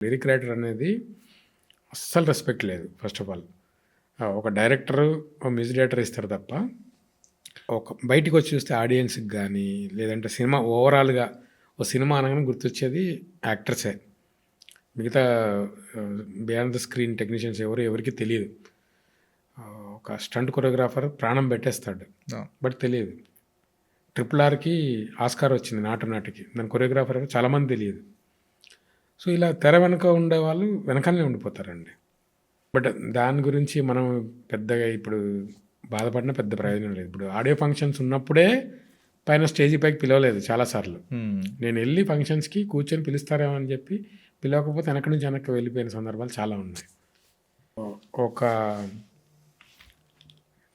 Lyric writer అనేది అస్సలు respect లేదు. ఫస్ట్ ఆఫ్ ఆల్ ఒక డైరెక్టరు, ఒక మ్యూజిక్ డైరెక్టర్ ఇస్తారు తప్ప, ఒక బయటికి వచ్చి చూస్తే ఆడియన్స్కి కానీ, లేదంటే సినిమా ఓవరాల్గా ఒక సినిమా అనగానే గుర్తొచ్చేది యాక్టర్సే. మిగతా బియాండ్ ద స్క్రీన్ టెక్నీషియన్స్ ఎవరికి తెలియదు. ఒక స్టంట్ కొరియోగ్రాఫర్ ప్రాణం పెట్టేస్తాడు, బట్ తెలియదు. RRRకి ఆస్కార్ వచ్చింది నాటికి, దాని కొరియోగ్రాఫర్ చాలామంది తెలియదు. సో ఇలా తెర వెనక ఉండేవాళ్ళు వెనకాలనే ఉండిపోతారండి. బట్ దాని గురించి మనం పెద్దగా ఇప్పుడు బాధపడిన పెద్ద ప్రయోజనం లేదు. ఇప్పుడు ఆడియో ఫంక్షన్స్ ఉన్నప్పుడే పైన స్టేజీ పైకి పిలవలేదు చాలాసార్లు. నేను వెళ్ళి ఫంక్షన్స్కి కూర్చొని పిలుస్తారేమో అని చెప్పి పిలవకపోతే వెనక్కి వెళ్ళిపోయిన సందర్భాలు చాలా ఉన్నాయి. ఒక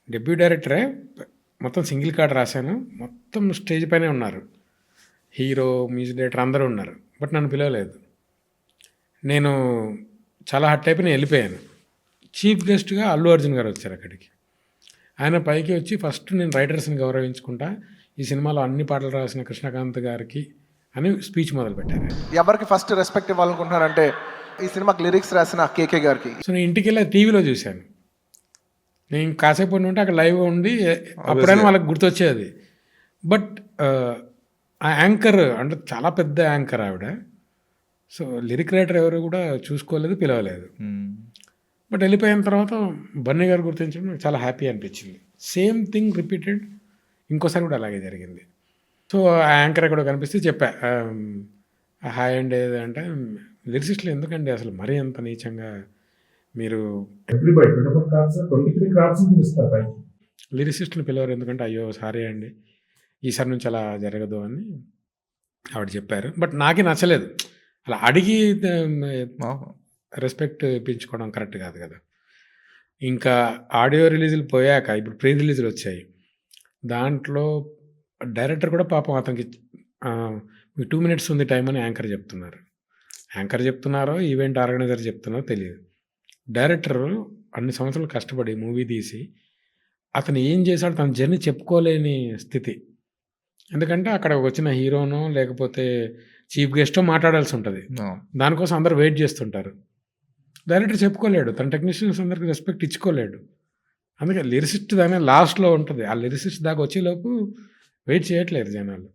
డెబ్యూ డైరెక్టరే మొత్తం సింగిల్ కార్డ్ రాశాను, మొత్తం స్టేజ్ పైనే ఉన్నారు, హీరో, మ్యూజిక్ డైరెక్టర్ అందరూ ఉన్నారు, బట్ నన్ను పిలవలేదు. నేను చాలా హట్ అయిపోయి నేను వెళ్ళిపోయాను. చీఫ్ గెస్ట్గా అల్లు అర్జున్ గారు వచ్చారు అక్కడికి. ఆయన పైకి వచ్చి ఫస్ట్ నేను రైటర్స్ని గౌరవించుకుంటా, ఈ సినిమాలో అన్ని పాటలు రాసిన కృష్ణకాంత్ గారికి అని స్పీచ్ మొదలుపెట్టారు. ఎవరికి ఫస్ట్ రెస్పెక్ట్ ఇవ్వాలనుకుంటున్నారంటే ఈ సినిమాకి లిరిక్స్ రాసిన కేకే గారికి. సో నేను ఇంటికి వెళ్ళి టీవీలో చూశాను. నేను కాసేపు ఉంటే అక్కడ లైవ్ ఉండి అప్పుడైనా వాళ్ళకి గుర్తొచ్చేది. బట్ ఆ యాంకర్ అంటే చాలా పెద్ద యాంకర్ ఆవిడ. సో లిరిక్ రైటర్ ఎవరు కూడా చూసుకోలేదు, పిలవలేదు. బట్ వెళ్ళిపోయిన తర్వాత బన్నీ గారు గుర్తించడం నాకు చాలా హ్యాపీ అనిపించింది. సేమ్ థింగ్ రిపీటెడ్ ఇంకోసారి కూడా అలాగే జరిగింది. సో ఆ యాంకర్ ఎక్కడో కనిపిస్తే చెప్పా, హాయ్ అండి అంటే, లిరిసిస్టులు ఎందుకండి అసలు మరీ అంత నీచంగా మీరు లిరిసిస్టులు పిలవరు ఎందుకంటే, అయ్యో సారీ అండి ఈసారి నుంచి అలా జరగదు అని ఆవిడ చెప్పారు. బట్ నాకే నచ్చలేదు. అలా అడిగి రెస్పెక్ట్ ఇప్పించుకోవడం కరెక్ట్ కాదు కదా. ఇంకా ఆడియో రిలీజులు పోయాక ఇప్పుడు ప్రీ రిలీజులు వచ్చాయి. దాంట్లో డైరెక్టర్ కూడా పాపం అతనికి మీకు 2 minutes ఉంది టైం అని యాంకర్ చెప్తున్నారో ఈవెంట్ ఆర్గనైజర్ చెప్తున్నారో తెలియదు. డైరెక్టర్ అన్ని సంవత్సరాలు కష్టపడి మూవీ తీసి అతను ఏం చేశాడు తన జర్నీ చెప్పుకోలేని స్థితి. ఎందుకంటే అక్కడ వచ్చిన హీరోనో లేకపోతే చీఫ్ గెస్టో మాట్లాడాల్సి ఉంటుంది, దానికోసం అందరు వెయిట్ చేస్తుంటారు. డైరెక్టర్ చెప్పుకోలేడు, తన టెక్నీషియన్స్ అందరికి రెస్పెక్ట్ ఇచ్చుకోలేడు. అందుకే లిరిసిస్ట్ దాని లాస్ట్లో ఉంటుంది. ఆ లిరిసిస్ట్ దాకా వచ్చేలోపు వెయిట్ చేయట్లేరు జనాలు.